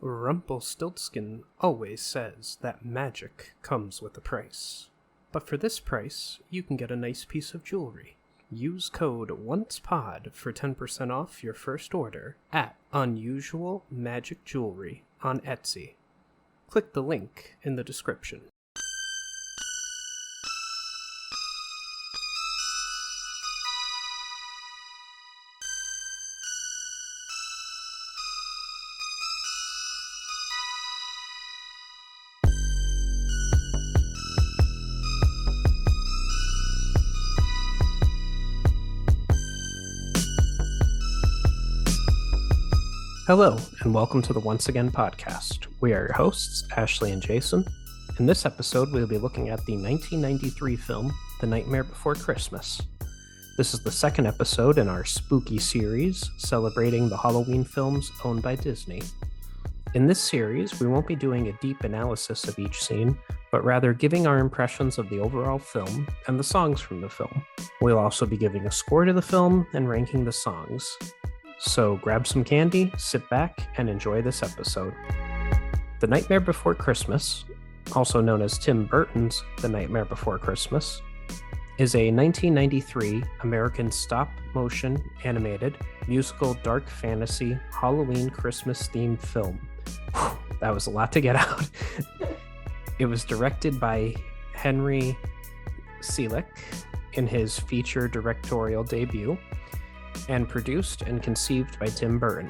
Rumpelstiltskin always says that magic comes with a price. But for this price, you can get a nice piece of jewelry. Use code ONCEPOD for 10% off your first order at Unusual Magic Jewelry on Etsy. Click the link in the description. Hello, and welcome to the Once Again podcast. We are your hosts, Ashley and Jason. In this episode, we'll be looking at the 1993 film, The Nightmare Before Christmas. This is the second episode in our spooky series, celebrating the Halloween films owned by Disney. In this series, we won't be doing a deep analysis of each scene, but rather giving our impressions of the overall film and the songs from the film. We'll also be giving a score to the film and ranking the songs. So grab some candy, sit back, and enjoy this episode. The Nightmare Before Christmas, also known as Tim Burton's The Nightmare Before Christmas, is a 1993 American stop-motion animated musical dark fantasy Halloween Christmas-themed film. Whew, that was a lot to get out. It was directed by Henry Selick in his feature directorial debut, and produced and conceived by Tim Burton.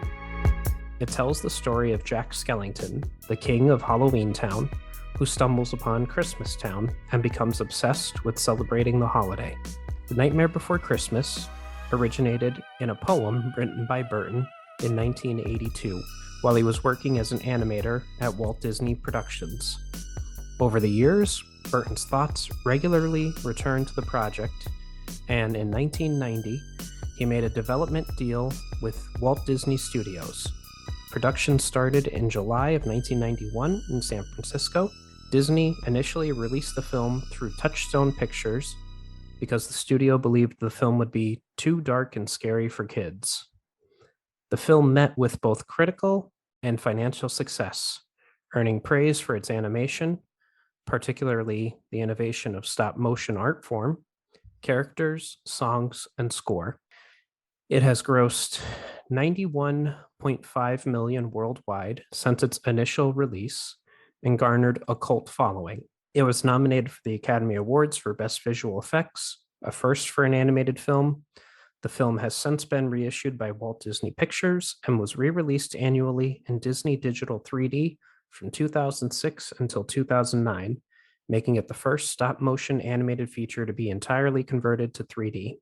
It tells the story of Jack Skellington, the king of Halloween Town, who stumbles upon Christmas Town and becomes obsessed with celebrating the holiday. The Nightmare Before Christmas originated in a poem written by Burton in 1982 while he was working as an animator at Walt Disney Productions. Over the years, Burton's thoughts regularly returned to the project, and in 1990, he made a development deal with Walt Disney Studios. Production started in July of 1991 in San Francisco. Disney initially released the film through Touchstone Pictures because the studio believed the film would be too dark and scary for kids. The film met with both critical and financial success, earning praise for its animation, particularly the innovation of stop-motion art form, characters, songs, and score. It has grossed $91.5 million worldwide since its initial release and garnered a cult following. It was nominated for the Academy Awards for Best Visual Effects, a first for an animated film. The film has since been reissued by Walt Disney Pictures and was re-released annually in Disney Digital 3D from 2006 until 2009, making it the first stop-motion animated feature to be entirely converted to 3D.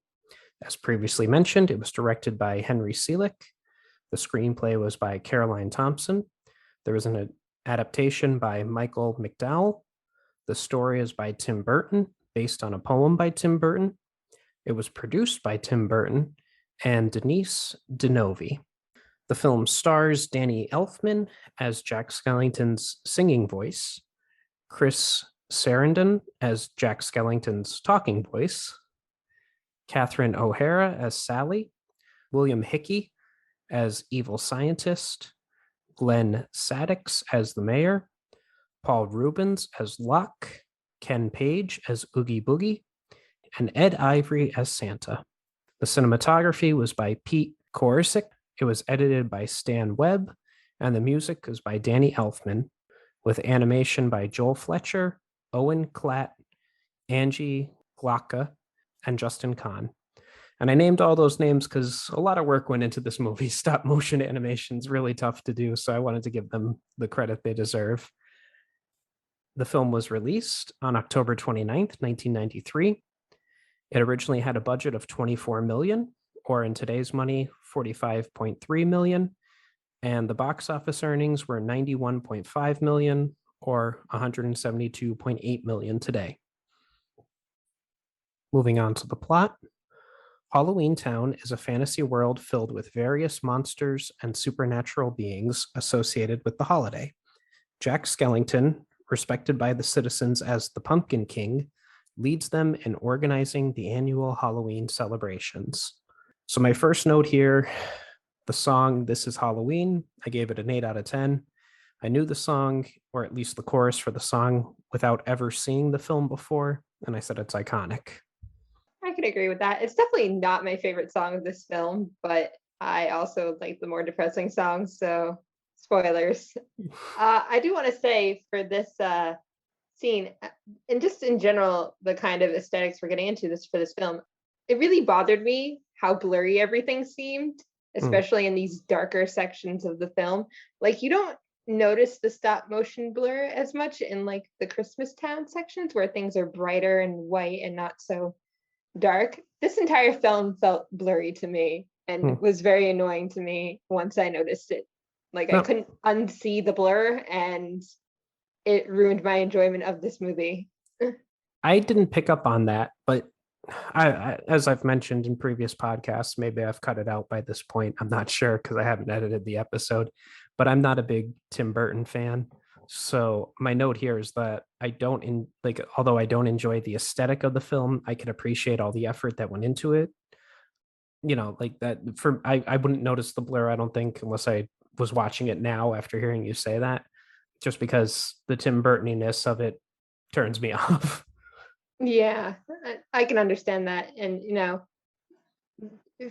As previously mentioned, it was directed by Henry Selick. The screenplay was by Caroline Thompson. There was an adaptation by Michael McDowell. The story is by Tim Burton, based on a poem by Tim Burton. It was produced by Tim Burton and Denise DeNovi. The film stars Danny Elfman as Jack Skellington's singing voice, Chris Sarandon as Jack Skellington's talking voice, Catherine O'Hara as Sally, William Hickey as Evil Scientist, Glenn Sadix as the Mayor, Paul Rubens as Locke, Ken Page as Oogie Boogie, and Ed Ivory as Santa. The cinematography was by Pete Korsick. It was edited by Stan Webb, and the music is by Danny Elfman, with animation by Joel Fletcher, Owen Klatt, Angie Glocka, and Justin Kahn. And I named all those names because a lot of work went into this movie. Stop motion animation is really tough to do, so I wanted to give them the credit they deserve. The film was released on October 29th, 1993. It originally had a budget of $24 million, or in today's money, $45.3 million, and the box office earnings were $91.5 million, or $172.8 million today. Moving on to the plot. Halloween Town is a fantasy world filled with various monsters and supernatural beings associated with the holiday. Jack Skellington, respected by the citizens as the Pumpkin King, leads them in organizing the annual Halloween celebrations. So my first note here, the song This Is Halloween, I gave it an 8 out of 10. I knew the song, or at least the chorus for the song, without ever seeing the film before, and I said it's iconic. I can agree with that. It's definitely not my favorite song of this film, but I also like the more depressing songs, so spoilers. I do want to say for this scene, and just in general, the kind of aesthetics we're getting into this for this film, it really bothered me how blurry everything seemed, especially in these darker sections of the film. Like you don't notice the stop motion blur as much in like the Christmas Town sections where things are brighter and white and not so dark. This entire film felt blurry to me and was very annoying to me once I noticed it. Like I couldn't unsee the blur, and it ruined my enjoyment of this movie. I didn't pick up on that, but as I've mentioned in previous podcasts, maybe I've cut it out by this point. I'm not sure because I haven't edited the episode, but I'm not a big Tim Burton fan. So my note here is that although I don't enjoy the aesthetic of the film, I can appreciate all the effort that went into it. Like that I wouldn't notice the blur, I don't think, unless I was watching it now after hearing you say that, just because the Tim Burtoniness of it turns me off. Yeah, I can understand that. And,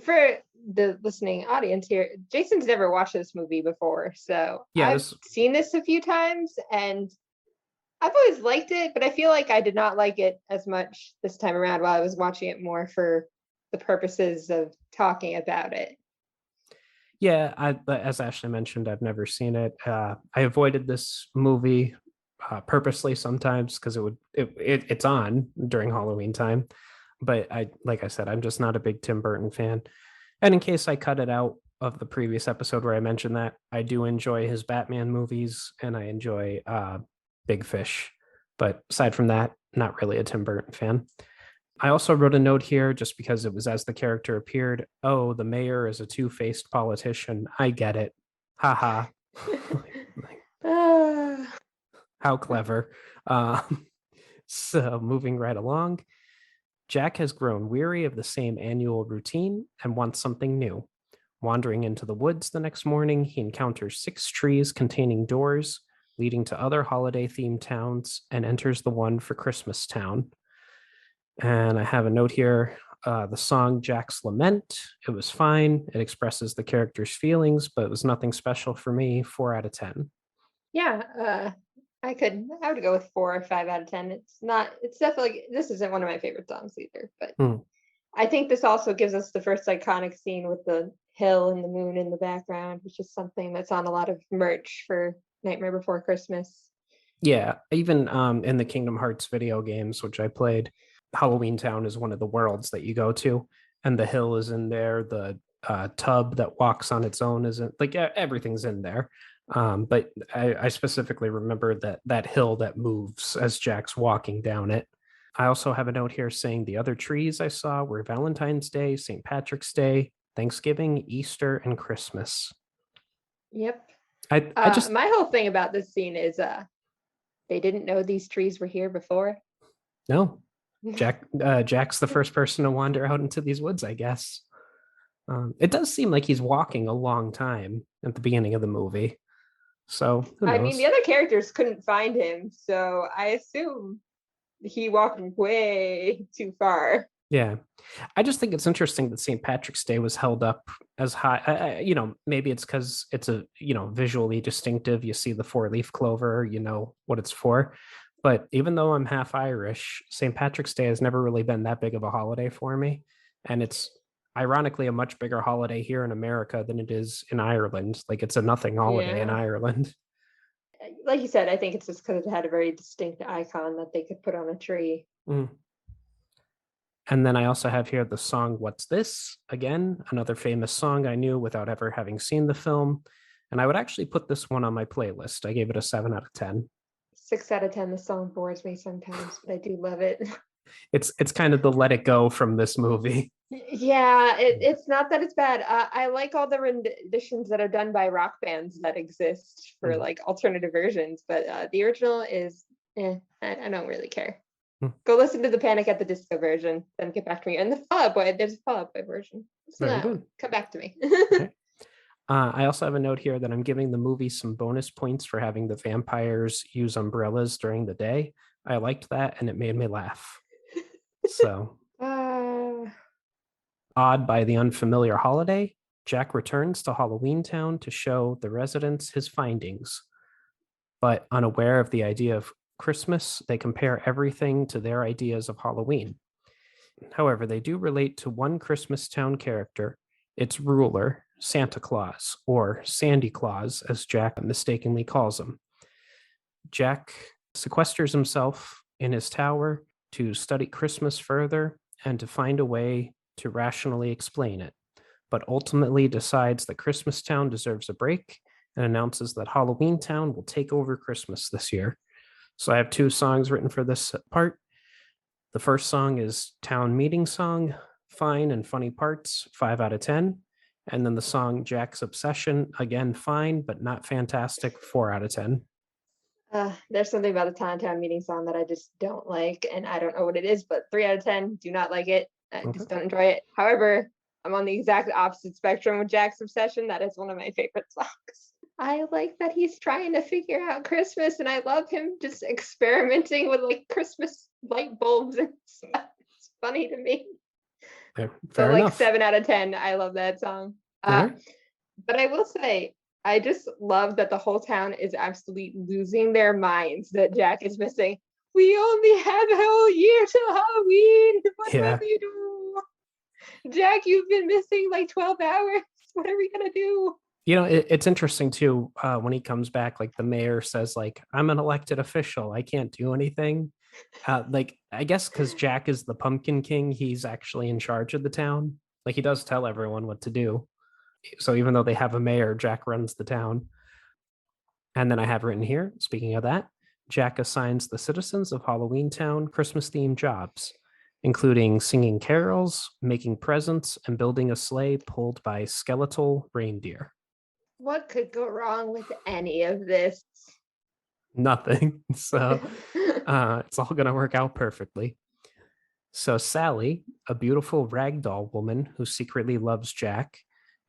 for the listening audience here, Jason's never watched this movie before. So Yeah, I've seen this a few times and I've always liked it, but I feel like I did not like it as much this time around while I was watching it more for the purposes of talking about it. Yeah, as Ashley mentioned, I've never seen it. I avoided this movie purposely sometimes because it's on during Halloween time. But like I said, I'm just not a big Tim Burton fan. And in case I cut it out of the previous episode where I mentioned that, I do enjoy his Batman movies and I enjoy Big Fish. But aside from that, not really a Tim Burton fan. I also wrote a note here just because it was as the character appeared. Oh, the mayor is a two-faced politician. I get it. Haha. How clever. So moving right along, Jack has grown weary of the same annual routine and wants something new. Wandering into the woods the next morning, he encounters 6 trees containing doors leading to other holiday-themed towns and enters the one for Christmas Town. And I have a note here. The song Jack's Lament, it was fine. It expresses the character's feelings, but it was nothing special for me. 4 out of 10. Yeah, I would go with 4 or 5 out of 10. It's definitely, this isn't one of my favorite songs either, but I think this also gives us the first iconic scene with the hill and the moon in the background, which is something that's on a lot of merch for Nightmare Before Christmas. Yeah, even in the Kingdom Hearts video games, which I played, Halloween Town is one of the worlds that you go to, and the hill is in there. The tub that walks on its own isn't, like, everything's in there. But I specifically remember that hill that moves as Jack's walking down it. I also have a note here saying the other trees I saw were Valentine's Day, St. Patrick's Day, Thanksgiving, Easter, and Christmas. Yep. I just my whole thing about this scene is they didn't know these trees were here before. No. Jack's the first person to wander out into these woods, I guess. It does seem like he's walking a long time at the beginning of the movie. So who knows? I mean, the other characters couldn't find him, so I assume he walked way too far. Yeah. I just think it's interesting that St. Patrick's Day was held up as high. Maybe it's because it's a, visually distinctive. You see the 4-leaf clover, you know what it's for. But even though I'm half Irish, St. Patrick's Day has never really been that big of a holiday for me. And it's ironically a much bigger holiday here in America than it is in Ireland. Like, it's a nothing holiday in Ireland. Like you said, I think it's just because it had a very distinct icon that they could put on a tree. Mm. And then I also have here the song What's This? Again, another famous song I knew without ever having seen the film. And I would actually put this one on my playlist. I gave it a 7 out of 10. 6 out of 10. The song bores me sometimes, but I do love it. It's kind of the let it go from this movie. Yeah, it's not that it's bad. I like all the renditions that are done by rock bands that exist for like alternative versions, but the original is, I don't really care. Go listen to the Panic at the Disco version, then get back to me. And the Fall Out Boy, there's a Fall Out Boy version. So come back to me. Okay. I also have a note here that I'm giving the movie some bonus points for having the vampires use umbrellas during the day. I liked that and it made me laugh. So, Uh, awed by the unfamiliar holiday, Jack returns to Halloween Town to show the residents his findings. But unaware of the idea of Christmas, they compare everything to their ideas of Halloween. However, they do relate to one Christmas Town character, its ruler, Santa Claus, or Sandy Claus, as Jack mistakenly calls him. Jack sequesters himself in his tower to study Christmas further and to find a way to rationally explain it, but ultimately decides that Christmas Town deserves a break and announces that Halloween Town will take over Christmas this year. So I have two songs written for this part. The first song is Town Meeting Song, fine and funny parts, 5 out of 10. And then the song Jack's Obsession, again, fine, but not fantastic, 4 out of 10. there's something about the Town Meeting song that I just don't like, and I don't know what it is, but 3 out of 10, do not like it. I just don't enjoy it. However, I'm on the exact opposite spectrum with Jack's Obsession. That is one of my favorite songs. I like that he's trying to figure out Christmas, and I love him just experimenting with like Christmas light bulbs and stuff. It's funny to me. Yeah, So fair like enough. 7 out of 10. I love that song. Okay. But I will say, I just love that the whole town is absolutely losing their minds that Jack is missing. We only have a whole year till Halloween. What Yeah. will you do? Jack, you've been missing like 12 hours. What are we gonna do? You know, it's interesting too. When he comes back, like the mayor says, like, I'm an elected official. I can't do anything. Like, I guess because Jack is the Pumpkin King, he's actually in charge of the town. Like, he does tell everyone what to do. So even though they have a mayor, Jack runs the town. And then I have written here, speaking of that, Jack assigns the citizens of Halloween Town Christmas themed jobs, including singing carols, making presents, and building a sleigh pulled by skeletal reindeer. What could go wrong with any of this? Nothing. So it's all going to work out perfectly. So Sally, a beautiful ragdoll woman who secretly loves Jack,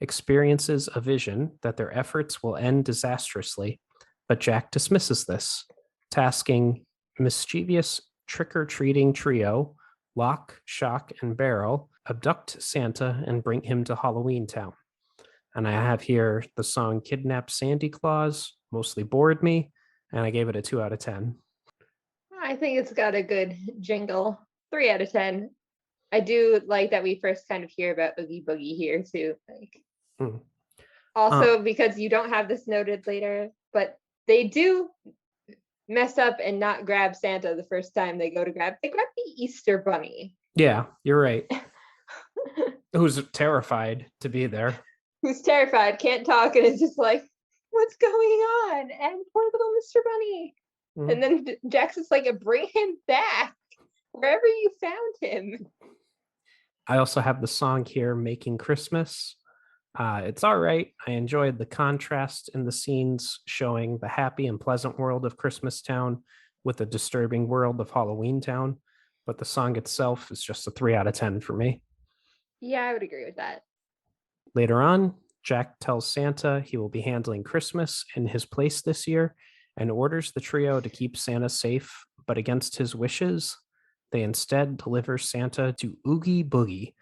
experiences a vision that their efforts will end disastrously, but Jack dismisses this, tasking mischievous trick-or-treating trio, Lock, Shock, and Barrel, abduct Santa and bring him to Halloween Town. And I have here the song Kidnap Sandy Claus, mostly bored me, and I gave it a 2 out of 10. I think it's got a good jingle. 3 out of 10. I do like that we first kind of hear about Oogie Boogie here too. Like, also because you don't have this noted later, but they do mess up and not grab Santa the first time they go to grab. They grab the Easter Bunny. Yeah, you're right. Who's terrified to be there. Who's terrified, can't talk, and is just like, what's going on? And poor little Mr. Bunny. And then Jack's just like, bring him back wherever you found him. I also have the song here, Making Christmas. It's all right. I enjoyed the contrast in the scenes showing the happy and pleasant world of Christmas Town with the disturbing world of Halloween Town. But the song itself is just a 3 out of 10 for me. Yeah, I would agree with that. Later on, Jack tells Santa he will be handling Christmas in his place this year and orders the trio to keep Santa safe, but against his wishes, they instead deliver Santa to Oogie Boogie,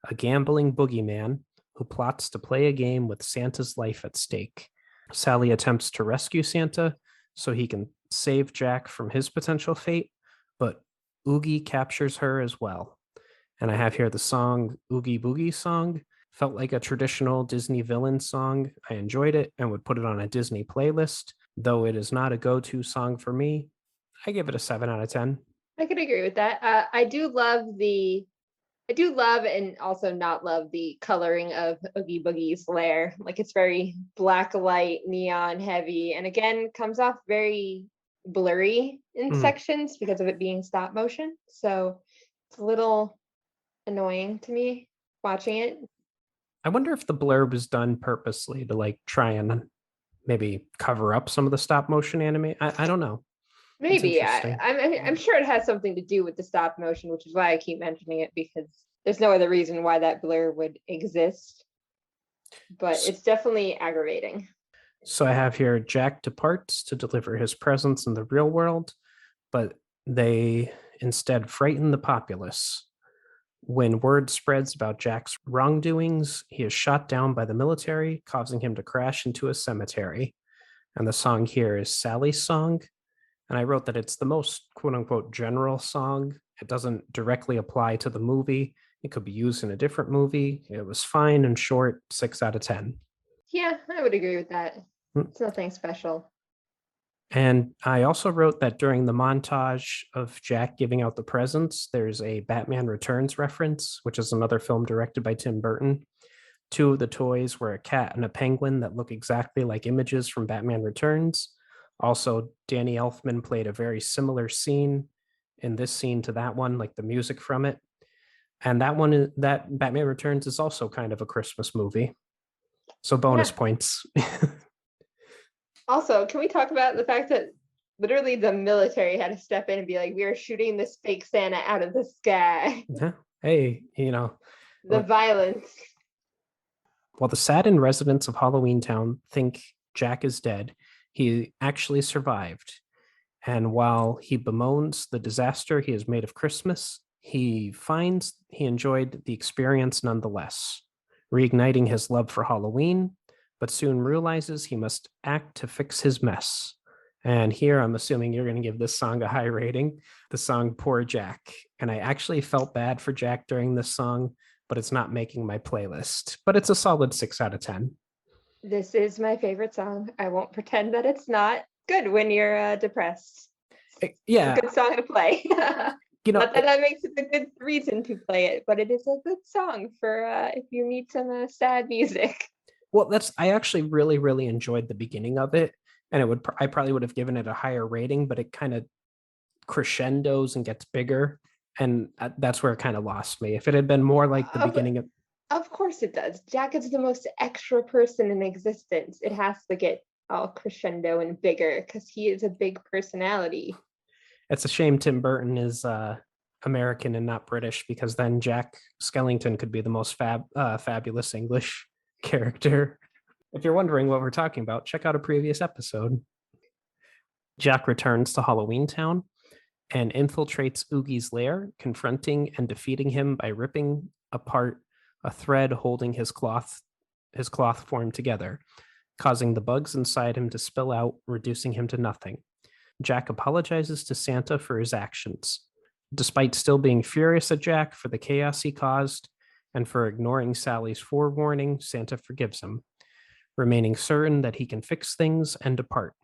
a gambling boogeyman who plots to play a game with Santa's life at stake. Sally attempts to rescue Santa so he can save Jack from his potential fate, but Oogie captures her as well. And I have here the song Oogie Boogie Song. Felt like a traditional Disney villain song. I enjoyed it and would put it on a Disney playlist, though it is not a go-to song for me. I give it a 7 out of 10. I could agree with that. I do love and also not love the coloring of Oogie Boogie's lair. Like, it's very black light, neon heavy, and again comes off very blurry in sections because of it being stop motion. So it's a little annoying to me watching it. I wonder if the blurb is done purposely to like try and maybe cover up some of the stop motion anime. I don't know. Maybe I'm sure it has something to do with the stop motion, which is why I keep mentioning it, because there's no other reason why that blur would exist. but it's definitely aggravating. So I have here Jack departs to deliver his presence in the real world, but they instead frighten the populace. When word spreads about Jack's wrongdoings, he is shot down by the military, causing him to crash into a cemetery. And the song here is Sally's Song. And I wrote that it's the most quote unquote general song. It doesn't directly apply to the movie. It could be used in a different movie. It was fine and short, 6 out of 10. Yeah, I would agree with that. Mm. It's nothing special. And I also wrote that during the montage of Jack giving out the presents, there's a Batman Returns reference, which is another film directed by Tim Burton. Two of the toys were a cat and a penguin that look exactly like images from Batman Returns. Also, Danny Elfman played a very similar scene in this scene to that one, like the music from it. And that Batman Returns is also kind of a Christmas movie. So bonus points. Also, can we talk about the fact that literally the military had to step in and be like, we are shooting this fake Santa out of the sky? Hey, The violence. while the saddened residents of Halloween Town think Jack is dead, he actually survived. And while he bemoans the disaster he has made of Christmas, he finds he enjoyed the experience nonetheless, reigniting his love for Halloween, but soon realizes he must act to fix his mess. And here I'm assuming you're going to give this song a high rating, the song Poor Jack. And I actually felt bad for Jack during this song, but it's not making my playlist. But it's a solid 6 out of 10. This is my favorite song. I won't pretend that it's not good when you're depressed. Yeah. It's a good song to play. Not that makes it a good reason to play it, but it is a good song for if you need some sad music. Well, I actually really, really enjoyed the beginning of it. And I probably would have given it a higher rating, but it kind of crescendos and gets bigger. And that's where it kind of lost me. If it had been more like the beginning of... Of course it does. Jack is the most extra person in existence. It has to get all crescendo and bigger because he is a big personality. It's a shame Tim Burton is American and not British, because then Jack Skellington could be the most fabulous English character. If you're wondering what we're talking about, check out a previous episode. Jack returns to Halloween Town and infiltrates Oogie's lair, confronting and defeating him by ripping apart a thread holding his cloth form together, causing the bugs inside him to spill out, reducing him to nothing. Jack apologizes to Santa for his actions. Despite still being furious at Jack for the chaos he caused and for ignoring Sally's forewarning, Santa forgives him, remaining certain that he can fix things and depart.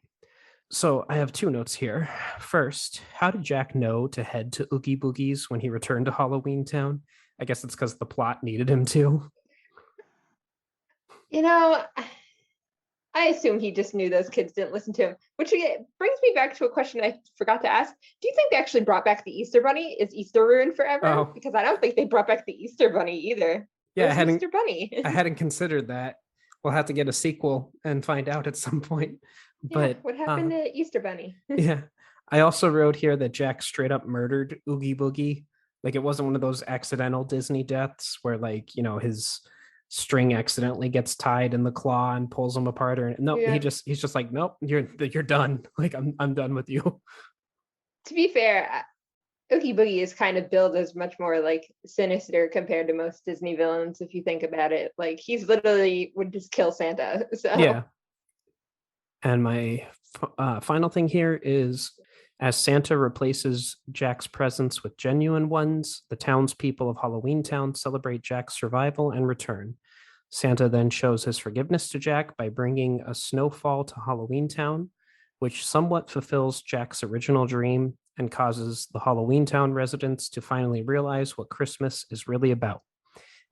So I have two notes here. First, how did Jack know to head to Oogie Boogie's when he returned to Halloween Town? I guess it's because the plot needed him to. I assume he just knew those kids didn't listen to him, which brings me back to a question I forgot to ask. Do you think they actually brought back the Easter Bunny? Is Easter ruined forever? Oh. Because I don't think they brought back the Easter Bunny either. Yeah, Easter Bunny? I hadn't considered that. We'll have to get a sequel and find out at some point. But what happened to Easter Bunny? Yeah. I also wrote here that Jack straight up murdered Oogie Boogie. Like, it wasn't one of those accidental Disney deaths where, like, his string accidentally gets tied in the claw and pulls him apart. Or no, yeah. He's just like, nope, you're done. Like, I'm done with you. To be fair, Oogie Boogie is kind of billed as much more like sinister compared to most Disney villains, if you think about it. Like, he's literally would just kill Santa. So yeah. And my final thing here is, as Santa replaces Jack's presents with genuine ones, the townspeople of Halloween Town celebrate Jack's survival and return. Santa then shows his forgiveness to Jack by bringing a snowfall to Halloween Town, which somewhat fulfills Jack's original dream and causes the Halloween Town residents to finally realize what Christmas is really about.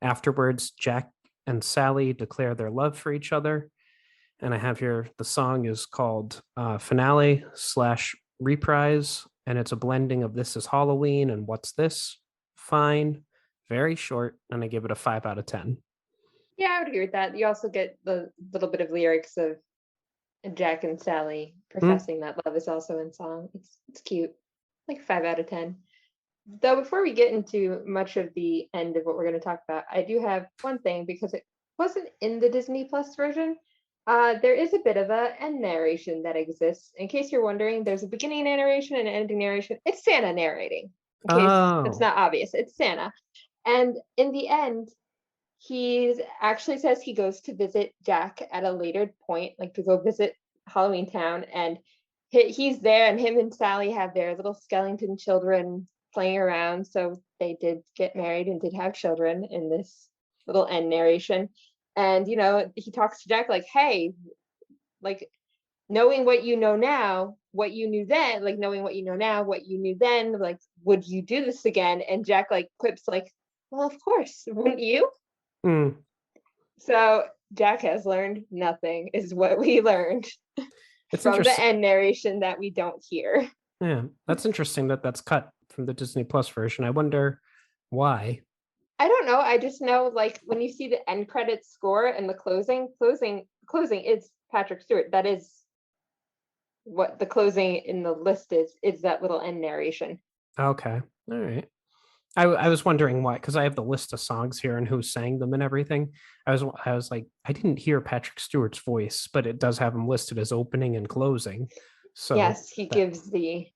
Afterwards, Jack and Sally declare their love for each other. And I have here, the song is called Finale/Reprise, and it's a blending of This Is Halloween and What's This? Fine, very short, and I give it a 5 out of 10. Yeah, I would agree with that. You also get the little bit of lyrics of Jack and Sally professing that love is also in song. It's cute, like 5 out of 10. Though before we get into much of the end of what we're going to talk about, I do have one thing, because it wasn't in the Disney Plus version. There is a bit of a end narration that exists. In case you're wondering, there's a beginning narration and an ending narration. It's Santa narrating. In case it's Oh, not obvious, it's Santa. And in the end, he actually says he goes to visit Jack at a later point, like to go visit Halloween Town, and he's there, and him and Sally have their little Skellington children playing around. So they did get married and did have children in this little end narration. And he talks to Jack like, "Hey, like knowing what you know now, what you knew then, like knowing what you know now, what you knew then, like would you do this again?" And Jack like quips like, "Well, of course, wouldn't you?" hmm. So Jack has learned nothing, is what we learned It's from the interesting. end narration that we don't hear. Yeah, that's interesting that that's cut from the Disney Plus version. I wonder why. I don't know. I just know like when you see the end credits score and the closing is Patrick Stewart. That is what the closing in the list is that little end narration. Okay, all right. I was wondering why, because I have the list of songs here and who sang them and everything. I was like, I didn't hear Patrick Stewart's voice, but it does have him listed as opening and closing. So Yes, he that gives the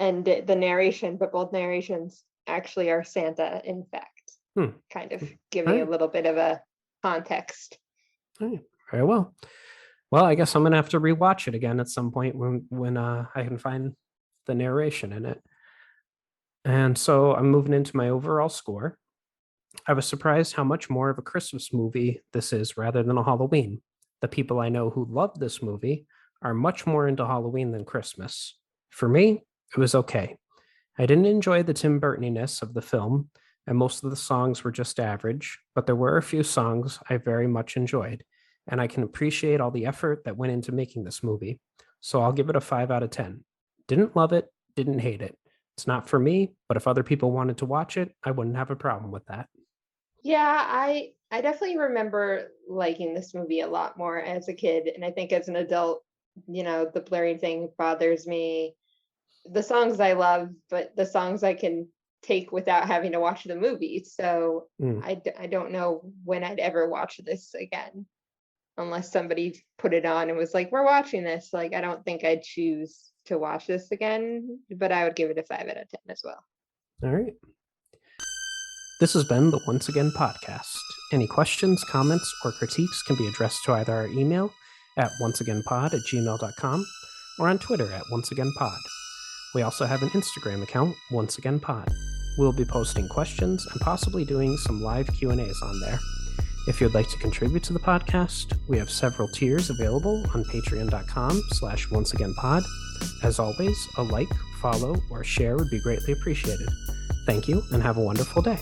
narration, but both narrations actually are Santa, in fact, hmm, kind of all giving a right, little bit of a context. all right, very well. Well, I guess I'm gonna have to rewatch it again at some point when I can find the narration in it. And so I'm moving into my overall score. I was surprised how much more of a Christmas movie this is rather than a Halloween. The people I know who love this movie are much more into Halloween than Christmas. For me, it was okay. I didn't enjoy the Tim Burtoniness of the film, and most of the songs were just average, but there were a few songs I very much enjoyed, and I can appreciate all the effort that went into making this movie. So I'll give it a 5 out of 10. Didn't love it, didn't hate it. It's not for me, but if other people wanted to watch it, I wouldn't have a problem with that. Yeah, I definitely remember liking this movie a lot more as a kid, and I think as an adult, the blurry thing bothers me. The songs I love, but the songs I can take without having to watch the movie. So Mm. I don't know when I'd ever watch this again, unless somebody put it on and was like, "We're watching this." Like, I don't think I'd choose to watch this again, but I would give it a 5 out of 10 as well. All right. This has been the Once Again podcast. Any questions, comments, or critiques can be addressed to either our email at onceagainpod@gmail.com or on Twitter at onceagainpod. We also have an Instagram account, Once Again Pod. We'll be posting questions and possibly doing some live Q&As on there. If you'd like to contribute to the podcast, we have several tiers available on patreon.com/onceagainpod. As always, a like, follow, or share would be greatly appreciated. Thank you and have a wonderful day.